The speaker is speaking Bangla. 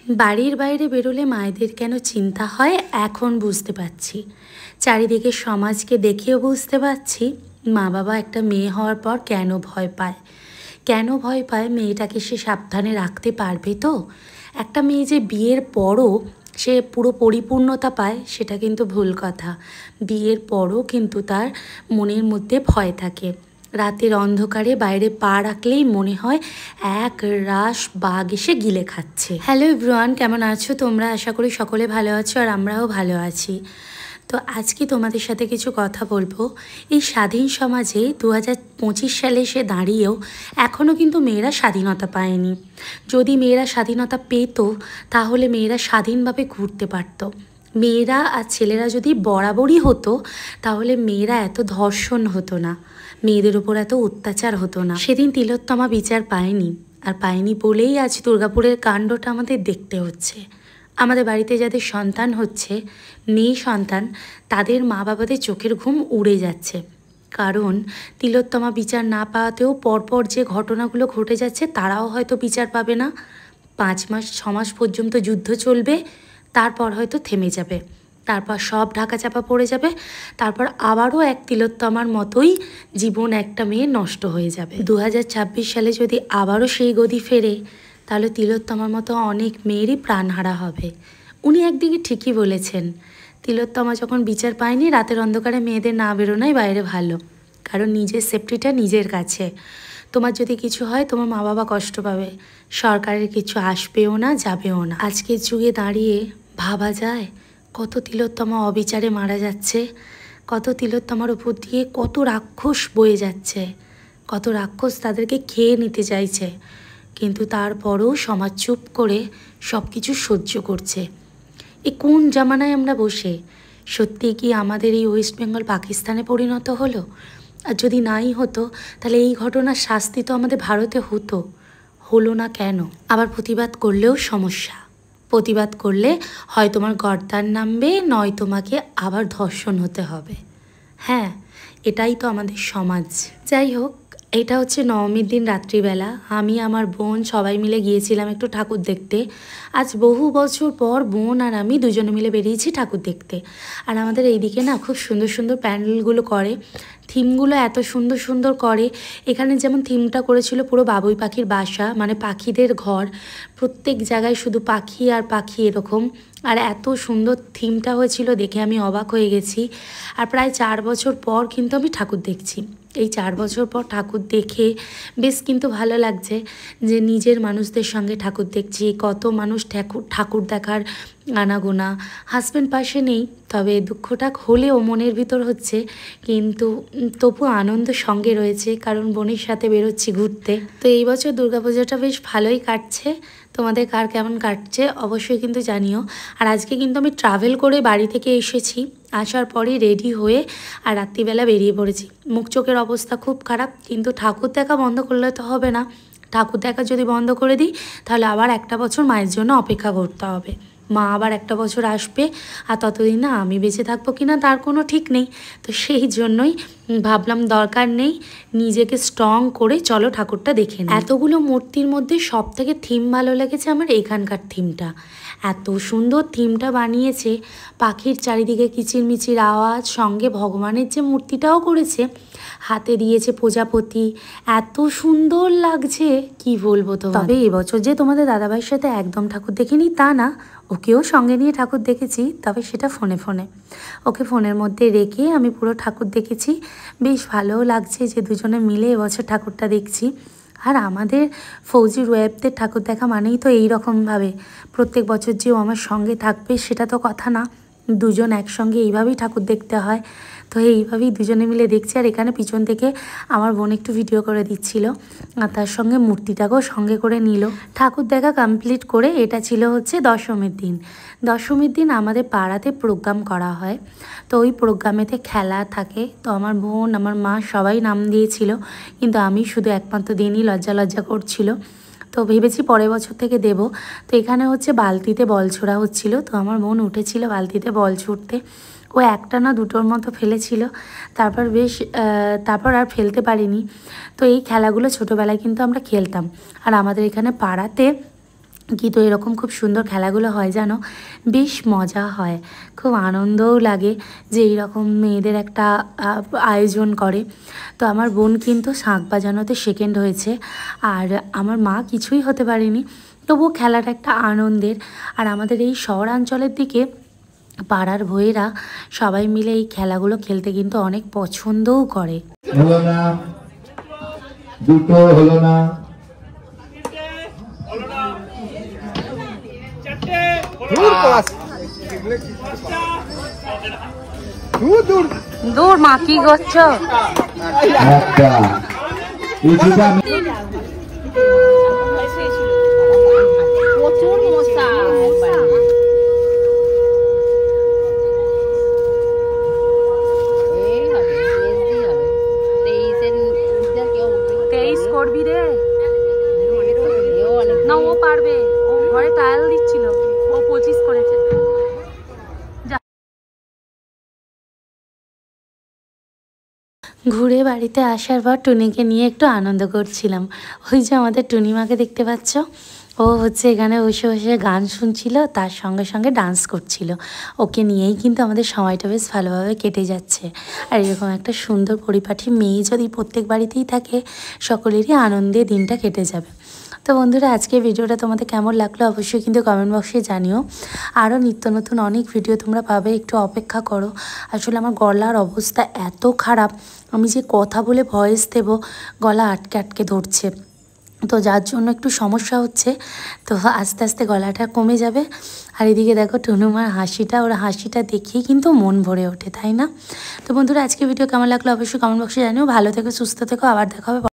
বাড়ির বাইরে বেরোলে মায়েদের কেন চিন্তা হয় এখন বুঝতে পারছি। চারিদিকে সমাজকে দেখেও বুঝতে পারছি মা বাবা একটা মেয়ে হওয়ার পর কেন ভয় পায়। কেন ভয় পায়, মেয়েটাকে সে সাবধানে রাখতে পারবে তো? একটা মেয়ে যে বিয়ের পরও সে পুরো পরিপূর্ণতা পায় সেটা কিন্তু ভুল কথা। বিয়ের পরও কিন্তু তার মনের মধ্যে ভয় থাকে। রাতের অন্ধকারে বাইরে পা রাখলেই মনে হয় এক রাশ বাঘ এসে গিলে খাচ্ছে। হ্যালো এভরিওয়ান, কেমন আছো তোমরা? আশা করি সকলে ভালো আছো আর আমরাও ভালো আছি। তো আজকে তোমাদের সাথে কিছু কথা বলবো। এই স্বাধীন সমাজে 2025 সালে এসে দাঁড়িয়েও এখনও কিন্তু মেয়েরা স্বাধীনতা পায়নি। যদি মেয়েরা স্বাধীনতা পেত তাহলে মেয়েরা স্বাধীনভাবে ঘুরতে পারত। মেয়েরা আর ছেলেরা যদি বরাবরই হতো তাহলে মেয়েরা এত ধর্ষণ হতো না, মেয়েদের ওপর এত অত্যাচার হতো না। সেদিন তিলোত্তমা বিচার পায়নি, আর পায়নি বলেই আজ দুর্গাপুরের কাণ্ডটা আমাদের দেখতে হচ্ছে। আমাদের বাড়িতে যাদের সন্তান হচ্ছে, মেয়ে সন্তান, তাদের মা বাবাদের চোখের ঘুম উড়ে যাচ্ছে। কারণ তিলোত্তমা বিচার না পাওয়াতেও পরপর যে ঘটনাগুলো ঘটে যাচ্ছে তারাও হয়তো বিচার পাবে না। 5 মাস 6 মাস পর্যন্ত যুদ্ধ চলবে, তারপর হয়তো থেমে যাবে, তারপর সব ঢাকা চাপা পড়ে যাবে, তারপর আবারও এক তিলোত্তমার মতোই জীবন একটা মেয়ে নষ্ট হয়ে যাবে। 2026 সালে যদি আবারও সেই গদি ফেরে তাহলে তিলোত্তমার মতো অনেক মেয়েরই প্রাণহারা হবে। উনি একদিকে ঠিকই বলেছেন, তিলোত্তমা যখন বিচার পায়নি রাতের অন্ধকারে মেয়েদের না বেরোনোই বাইরে ভালো। কারণ নিজের সেফটিটা নিজের কাছে। তোমার যদি কিছু হয় তোমার মা বাবা কষ্ট পাবে, সরকারের কিছু আসবেও না, যাবেও না। আজকের যুগে দাঁড়িয়ে ভাবা যায় কত তিলোত্তমা অবিচারে মারা যাচ্ছে, কত তিলোত্তমার উপর দিয়ে কত রাক্ষস বয়ে যাচ্ছে, কত রাক্ষস তাদেরকে খেয়ে নিতে চাইছে। কিন্তু তারপরও সমাজ চুপ করে সব কিছু সহ্য করছে। এ কোন জামানায় আমরা বসে? সত্যি কি আমাদের এই ওয়েস্ট বেঙ্গল পাকিস্তানে পরিণত হলো? আর যদি নাই হতো তাহলে এই ঘটনার শাস্তি তো আমাদের ভারতে হতো, হলো না কেন? আবার প্রতিবাদ করলেও সমস্যা। প্রতিবাদ করলে হয় তোমার গর্দান নামবে, নয় তোমাকে আবার ধর্ষণ হতে হবে। হ্যাঁ, এটাই তো আমাদের সমাজ। যাই হোক, এটা হচ্ছে নবমীর দিন রাত্রিবেলা আমি আমার বোন সবাই মিলে গিয়েছিলাম একটু ঠাকুর দেখতে। আজ বহু বছর পর বোন আর আমি দুজনে মিলে বেরিয়েছি ঠাকুর দেখতে। আর আমাদের এইদিকে না খুব সুন্দর সুন্দর প্যান্ডেলগুলো করে, থিমগুলো এত সুন্দর সুন্দর করে। এখানে যেমন থিমটা করেছিল পুরো বাবুই পাখির বাসা, মানে পাখিদের ঘর, প্রত্যেক জায়গায় শুধু পাখি আর পাখি এরকম। আর এত সুন্দর থিমটা হয়েছিল দেখে আমি অবাক হয়ে গেছি। আর প্রায় 4 বছর পর কিন্তু আমি ঠাকুর দেখছি। এই 4 বছর পর ঠাকুর দেখে বেশ কিন্তু ভালো লাগছে যে নিজের মানুষদের সঙ্গে ঠাকুর দেখছি। কত মানুষ ঠাকুর দেখার আনাগোনা। হাজব্যান্ড পাশে নেই, তবে দুঃখটা হলেও মনের ভিতর হচ্ছে, কিন্তু তবু আনন্দ সঙ্গে রয়েছে কারণ বোনের সাথে বেরোচ্ছি ঘুরতে। তো এই বছর দুর্গাপূজাটা বেশ ভালোই কাটছে। তোমাদের কার কেমন কাটছে অবশ্যই কিন্তু জানিও। আর আজকে কিন্তু আমি ট্রাভেল করে বাড়ি থেকে এসেছি, আসার পরেই রেডি হয়ে আর রাত্রিবেলা বেরিয়ে পড়েছি। মুখ চোখের অবস্থা খুব খারাপ, কিন্তু ঠাকুর দেখা বন্ধ করলে তো হবে না। ঠাকুর দেখা যদি বন্ধ করে দিই তাহলে আবার একটা বছর মায়ের জন্য অপেক্ষা করতে হবে। মা আবার একটা বছর আসবে, আর ততদিন না আমি বেঁচে থাকবো কিনা তার কোনো ঠিক নেই। তো সেই জন্যই ভাবলাম দরকার নেই, নিজেকে স্ট্রং করে চলো ঠাকুরটা দেখে নিই। এতগুলো মূর্তির মধ্যে সব থেকে থিম ভালো লেগেছে আমার এখানকার থিমটা। এত সুন্দর থিমটা বানিয়েছে, পাখির চারিদিকে কিচিরমিচির আওয়াজ, সঙ্গে ভগবানের যে মূর্তিটাও করেছে, হাতে দিয়েছে প্রজাপতি, এত সুন্দর লাগছে কি বলবো। তো তবে এবছর যে তোমাদের দাদাভাইয়ের সাথে একদম ঠাকুর দেখিনি তা না, ওকেও সঙ্গে নিয়ে ঠাকুর দেখেছি, তবে সেটা ফোনে ফোনে। ওকে ফোনের মধ্যে রেখে আমি পুরো ঠাকুর দেখেছি। বেশ ভালোও লাগছে যে দুজনে মিলে এবছর ঠাকুরটা দেখছি। আর আমাদের ফৌজির ওয়েবদের ঠাকুর দেখা মানেই তো এই রকমভাবে প্রত্যেক বছর যে ও আমার সঙ্গে থাকবে সেটা তো কথা না, দুজন একসঙ্গে এইভাবেই ঠাকুর দেখতে হয়। তো এইভাবেই দুজনে মিলে দেখছি। আর এখানে পিছন থেকে আমার বোন একটু ভিডিও করে দিচ্ছিল, আর তার সঙ্গে মূর্তিটাকেও সঙ্গে করে নিল। ঠাকুর দেখা কমপ্লিট করে এটা ছিল হচ্ছে দশমীর দিন। দশমীর দিন আমাদের পাড়াতে প্রোগ্রাম করা হয়, তো ওই প্রোগ্রামেতে খেলা থাকে। তো আমার বোন আমার মা সবাই নাম দিয়েছিল, কিন্তু আমি শুধু একমাত্র দিনই লজ্জা লজ্জা করছিল। তো ভেবেছি পরের বছর থেকে দেব। তো এখানে হচ্ছে বালতিতে বল ছোড়া হচ্ছিল, তো আমার বোন উঠেছিল বালতিতে বল ছুটতে। ও একটা না দুটোর মতো ফেলেছিল, তারপর আর ফেলতে পারিনি। তো এই খেলাগুলো ছোটোবেলায় কিন্তু আমরা খেলতাম। আর আমাদের এখানে পাড়াতে কিন্তু এরকম খুব সুন্দর খেলাগুলো হয় জানো, বেশ মজা হয়, খুব আনন্দও লাগে যে এইরকম মেয়েদের একটা আয়োজন করে। তো আমার বোন কিন্তু শাঁখ বাজানোতে সেকেন্ড হয়েছে, আর আমার মা কিছুই হতে পারেনি। তবুও খেলাটা একটা আনন্দের। আর আমাদের এই শহরাঞ্চলের দিকে পাড়ার বইয়েরা সবাই মিলে এই খেলাগুলো খেলতে কিন্তু অনেক পছন্দও করে। হলো না, দুটো হলো না, দূর মা, কি করছো? একটা কিছুটা প্রচুর মশা করবি রে না, ও পারবে, ও ঘরে ট্রায়াল দিচ্ছিল, ও 25 করেছে। ঘুরে বাড়িতে আসার পর টুনিকে নিয়ে একটু আনন্দ করছিলাম। ওই যে আমাদের টুনিমাকে দেখতে পাচ্ছ, ও হচ্ছে এখানে বসে বসে গান শুনছিল, তার সঙ্গে সঙ্গে ডান্স করছিল। ওকে নিয়েই কিন্তু আমাদের সময়টা বেশ ভালোভাবে কেটে যাচ্ছে। আর এরকম একটা সুন্দর পরিপাটি মেয়ে যদি প্রত্যেক বাড়িতেই থাকে, সকলেরই আনন্দে দিনটা কেটে যাবে। তো বন্ধুরা, আজকে ভিডিওটা তোমাদের কেমন লাগলো অবশ্যই কিন্তু কমেন্ট বক্সে জানিও। আরও নিত্য নতুন অনেক ভিডিও তোমরা পাবে, একটু অপেক্ষা করো। আসলে আমার গলার অবস্থা এত খারাপ, আমি যে কথা বলে ভয়েস দেব গলা আটকে আটকে ধরছে, তো যার জন্য একটু সমস্যা হচ্ছে। তো আস্তে আস্তে গলাটা কমে যাবে। আর এদিকে দেখো টুনুমার হাসিটা, ওর হাসিটা দেখেই কিন্তু মন ভরে ওঠে, তাই না? তো বন্ধুরা, আজকে ভিডিও কেমন লাগলো অবশ্যই কমেন্ট বক্সে জানিও। ভালো থেকো, সুস্থ থেকো, আবার দেখা হবে।